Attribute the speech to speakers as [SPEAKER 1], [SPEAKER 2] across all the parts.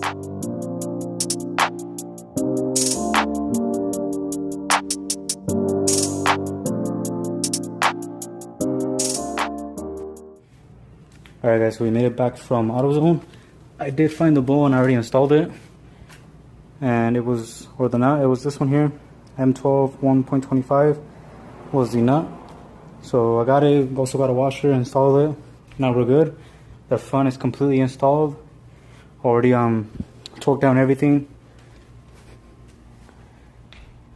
[SPEAKER 1] Alright guys, so we made it back from AutoZone. I did find the bowl and I already installed it. And it was, or the nut, it was this one here. M12 1.25 was the nut. So I got it, also got a washer, installed it. Now we're good. The front is completely installed. Already torqued down everything.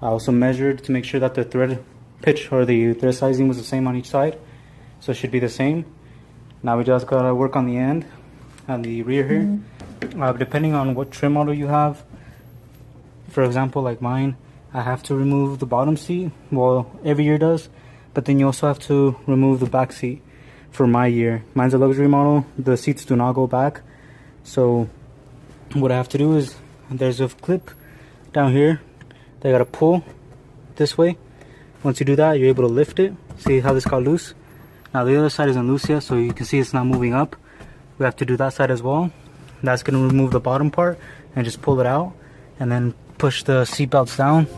[SPEAKER 1] I also measured to make sure that the thread pitch or the thread sizing was the same on each side. So it should be the same. Now we just gotta work on the end and the rear here. Depending on what trim model you have, for example like mine, I have to remove the bottom seat. Well, every year does, but then you also have to remove the back seat for my year. Mine's a luxury model, the seats do not go back. So what I have to do is, there's a clip down here that I gotta pull this way. Once you do that, you're able to lift it. See how this got loose? Now the other side isn't loose yet, so you can see it's not moving up. We have to do that side as well. That's going to remove the bottom part and just pull it out, and then push the seat belts down.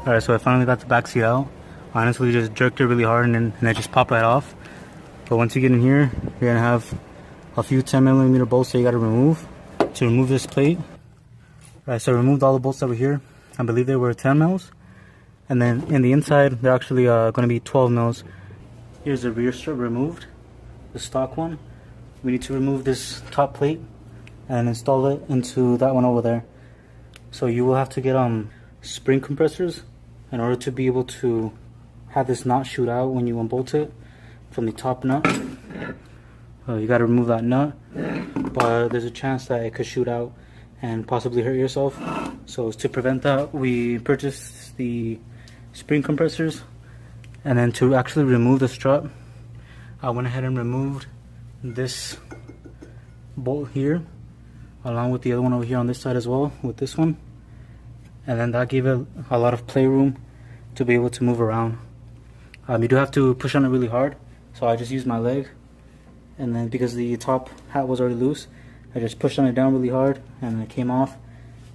[SPEAKER 1] Alright, so I finally got the back seat out. Honestly, just jerked it really hard and it just popped right off. But once you get in here, you're going to have a few 10mm bolts that you got to remove this plate. Alright, so I removed all the bolts that were here. I believe they were 10 mils. And then in the inside, they're actually going to be 12 mils. Here's the rear strip removed, the stock one. We need to remove this top plate and install it into that one over there. So you will have to get spring compressors in order to be able to have this knot shoot out when you unbolt it from the top nut. You got to remove that nut, but there's a chance that it could shoot out and possibly hurt yourself. So to prevent that, we purchased the spring compressors. And then to actually remove the strut, I went ahead and removed this bolt here along with the other one over here on this side as well, with this one. And then that gave it a lot of playroom to be able to move around. You do have to push on it really hard, so I just used my leg, and then because the top hat was already loose, I just pushed on it down really hard and it came off,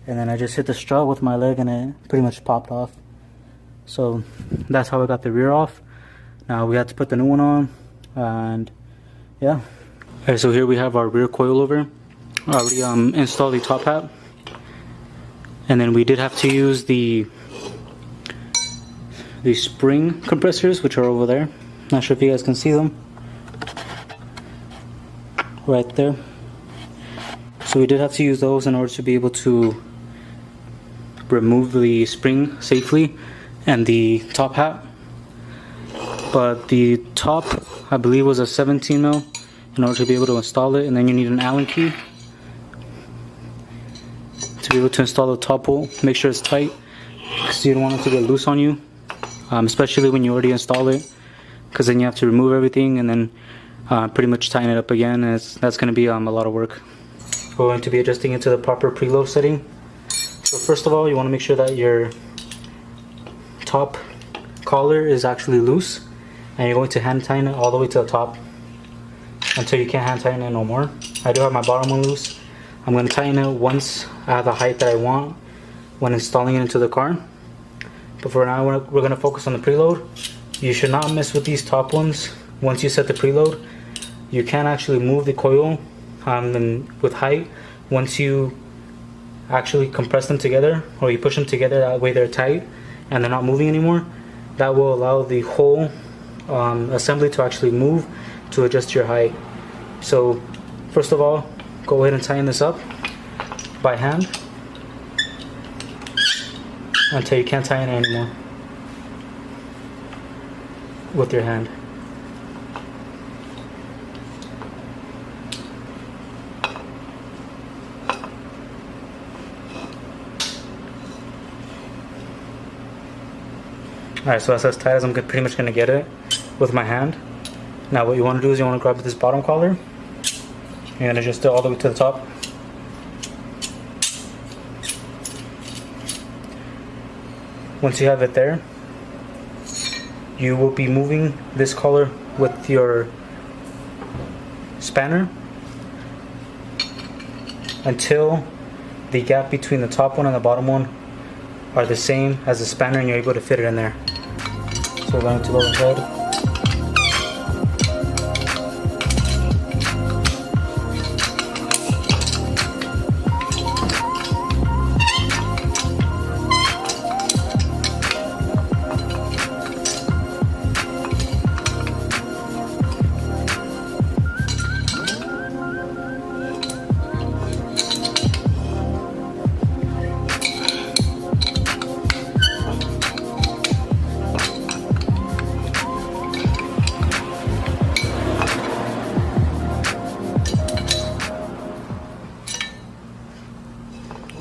[SPEAKER 1] and then I just hit the strut with my leg and it pretty much popped off. So that's how I got the rear off. Now we had to put the new one on, and yeah. Okay, so here we have our rear coilover. I already installed the top hat. And then we did have to use the spring compressors, which are over there. Not sure if you guys can see them. Right there. So we did have to use those in order to be able to remove the spring safely and the top hat. But the top, I believe, was a 17 mil in order to be able to install it. And then you need an Allen key to be able to install the top bolt. Make sure it's tight because you don't want it to get loose on you, especially when you already install it, because then you have to remove everything and then pretty much tighten it up again, and that's going to be a lot of work. We're going to be adjusting it to the proper preload setting. So first of all, you want to make sure that your top collar is actually loose, and you're going to hand tighten it all the way to the top until you can't hand tighten it no more. I do have my bottom one loose. I'm going to tighten it once I have the height that I want when installing it into the car. But for now, we're going to focus on the preload. You should not mess with these top ones. Once you set the preload, you can actually move the coil with height. Once you actually compress them together, or you push them together, that way they're tight and they're not moving anymore. That will allow the whole assembly to actually move to adjust your height. So first of all, go ahead and tighten this up by hand until you can't tighten it anymore with your hand. Alright, so that's as tight as I'm pretty much going to get it with my hand. Now what you want to do is you want to grab this bottom collar and adjust it all the way to the top. Once you have it there, you will be moving this collar with your spanner until the gap between the top one and the bottom one are the same as the spanner and you're able to fit it in there. So we're going to go ahead.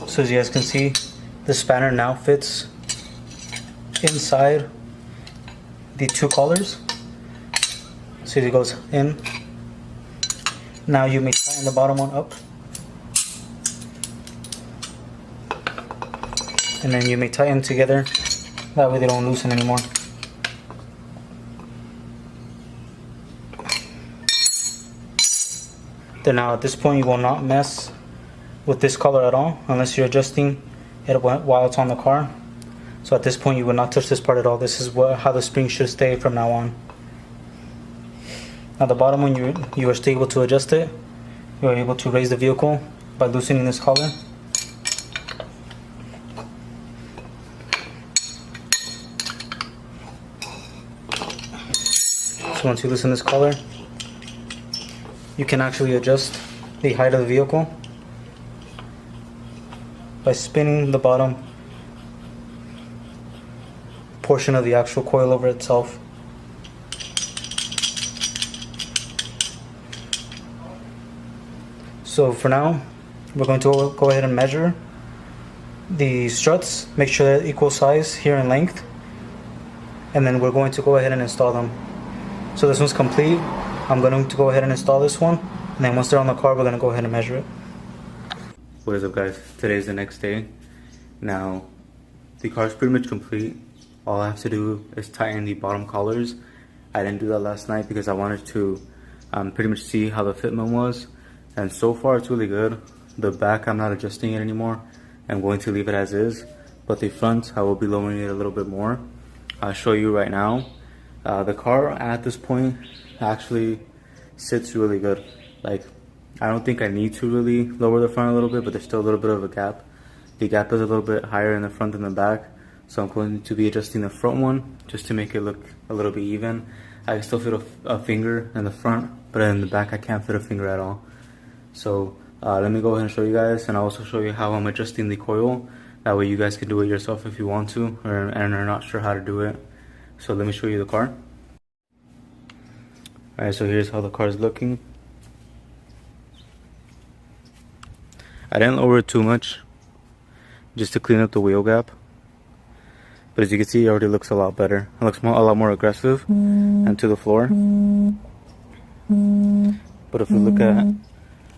[SPEAKER 1] So as you guys can see, the spanner now fits inside the two collars. So it goes in. Now you may tighten the bottom one up. And then you may tighten together. That way they don't loosen anymore. Then now at this point you will not mess with this collar at all unless you're adjusting it while it's on the car. So at this point you will not touch this part at all. This is how the spring should stay from now on. Now the bottom one, you are still able to adjust it. You are able to raise the vehicle by loosening this collar. So once you loosen this collar, you can actually adjust the height of the vehicle by spinning the bottom portion of the actual coilover itself. So for now, we're going to go ahead and measure the struts, make sure they're equal size here in length, and then we're going to go ahead and install them. So this one's complete. I'm going to go ahead and install this one, and then once they're on the car, we're going to go ahead and measure it. What is up, guys? Today's the next day. Now the car's pretty much complete. All I have to do is tighten the bottom collars. I didn't do that last night because I wanted to pretty much see how the fitment was, and so far it's really good. The back, I'm not adjusting it anymore. I'm going to leave it as is, but the front, I will be lowering it a little bit more. I'll show you right now. The car at this point actually sits really good. Like, I don't think I need to really lower the front a little bit, but there's still a little bit of a gap. The gap is a little bit higher in the front than the back, so I'm going to be adjusting the front one just to make it look a little bit even. I can still fit a finger in the front, but in the back I can't fit a finger at all. So let me go ahead and show you guys, and I'll also show you how I'm adjusting the coil. That way you guys can do it yourself if you want to, and are not sure how to do it. So let me show you the car. Alright, so here's how the car is looking. I didn't lower it too much, just to clean up the wheel gap. But as you can see, it already looks a lot better. It looks a lot more aggressive and to the floor. But if we look at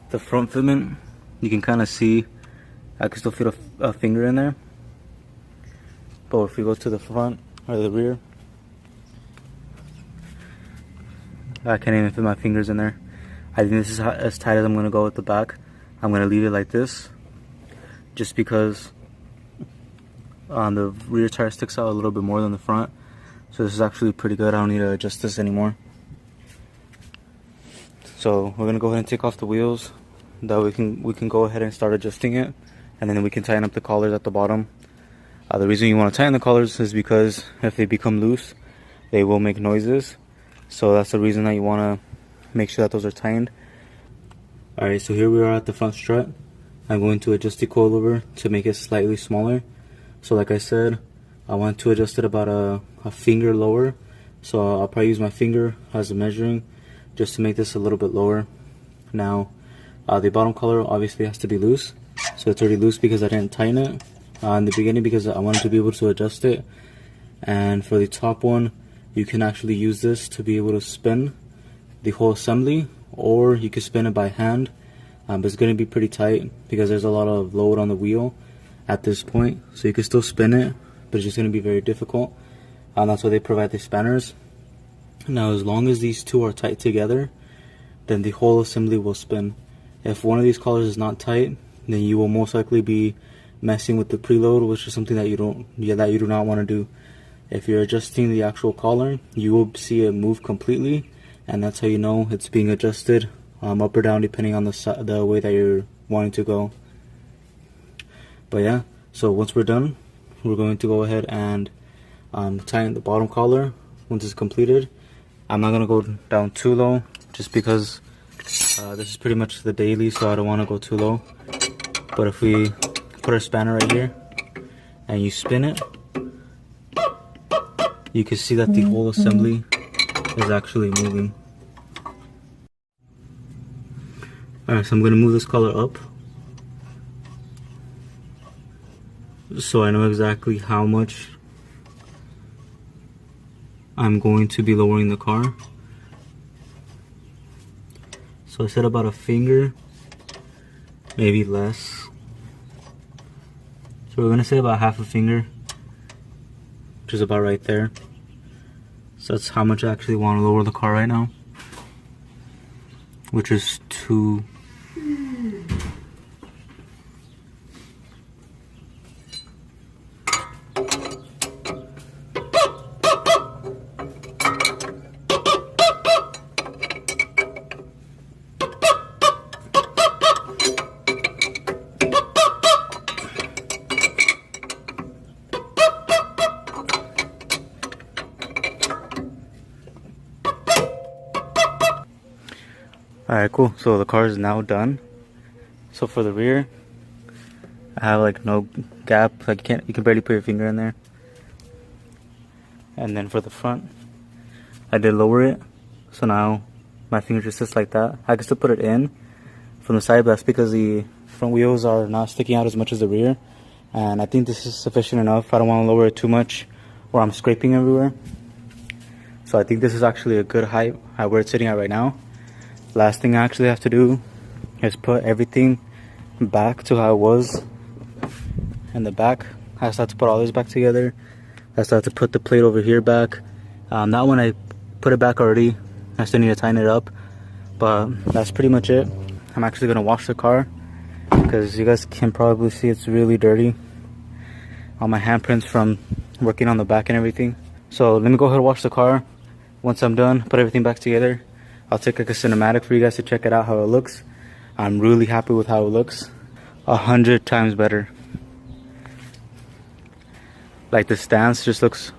[SPEAKER 1] the front fitment, you can kind of see I can still fit a finger in there. But if we go to the front or the rear, I can't even fit my fingers in there. I think this is as tight as I'm going to go with the back. I'm going to leave it like this just because the rear tire sticks out a little bit more than the front. So this is actually pretty good. I don't need to adjust this anymore. So we're going to go ahead and take off the wheels. That we can go ahead and start adjusting it, and then we can tighten up the collars at the bottom. The reason you want to tighten the collars is because if they become loose, they will make noises. So that's the reason that you want to make sure that those are tightened. Alright, so here we are at the front strut. I'm going to adjust the coilover to make it slightly smaller. So like I said, I want to adjust it about a finger lower. So I'll probably use my finger as a measuring just to make this a little bit lower. Now, the bottom collar obviously has to be loose. So it's already loose because I didn't tighten it in the beginning because I wanted to be able to adjust it And for the top one, you can actually use this to be able to spin the whole assembly, or you can spin it by hand, but it's going to be pretty tight because there's a lot of load on the wheel at this point. So you can still spin it, but it's just going to be very difficult. That's why they provide the spanners. Now, as long as these two are tight together, then the whole assembly will spin. If one of these collars is not tight, then you will most likely be messing with the preload, which is something that you do not want to do. If you're adjusting the actual collar, you will see it move completely, and that's how you know it's being adjusted up or down depending on the way that you're wanting to go. But yeah, so once we're done, we're going to go ahead and tighten the bottom collar once it's completed. I'm not going to go down too low just because this is pretty much the daily, so I don't want to go too low. But if we put our spanner right here and you spin it, you can see that the whole assembly is actually moving. Alright, so I'm going to move this collar up so I know exactly how much I'm going to be lowering the car. So I said about a finger, maybe less. So we're going to say about half a finger, which is about right there. So that's how much I actually want to lower the car right now, which is 2. Alright, cool. So the car is now done. So for the rear, I have like no gap, like you can barely put your finger in there. And then for the front, I did lower it, so now my finger just sits like that. I can still put it in from the side, but that's because the front wheels are not sticking out as much as the rear. And I think this is sufficient enough. I don't want to lower it too much or I'm scraping everywhere. So I think this is actually a good height at where it's sitting at right now. Last thing I actually have to do is put everything back to how it was in the back. I still have to put all this back together. I still have to put the plate over here back. That one I put it back already. I still need to tighten it up, but that's pretty much it. I'm actually gonna wash the car because you guys can probably see it's really dirty. All my handprints from working on the back and everything. So let me go ahead and wash the car. Once I'm done, put everything back together, I'll take like a cinematic for you guys to check it out how it looks. I'm really happy with how it looks. 100 times better. Like the stance just looks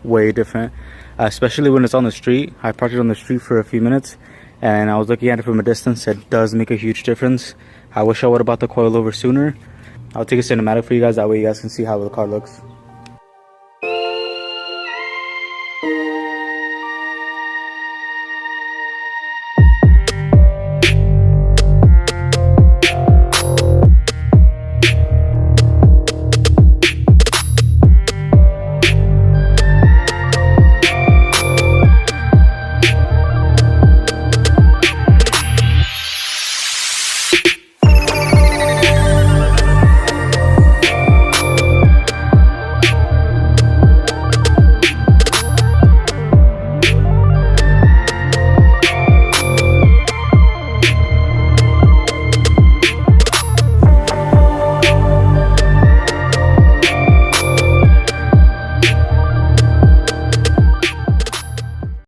[SPEAKER 1] way different, especially when it's on the street. I parked it on the street for a few minutes and I was looking at it from a distance. It does make a huge difference. I wish I would have bought the coilover sooner. I'll take a cinematic for you guys, that way you guys can see how the car looks.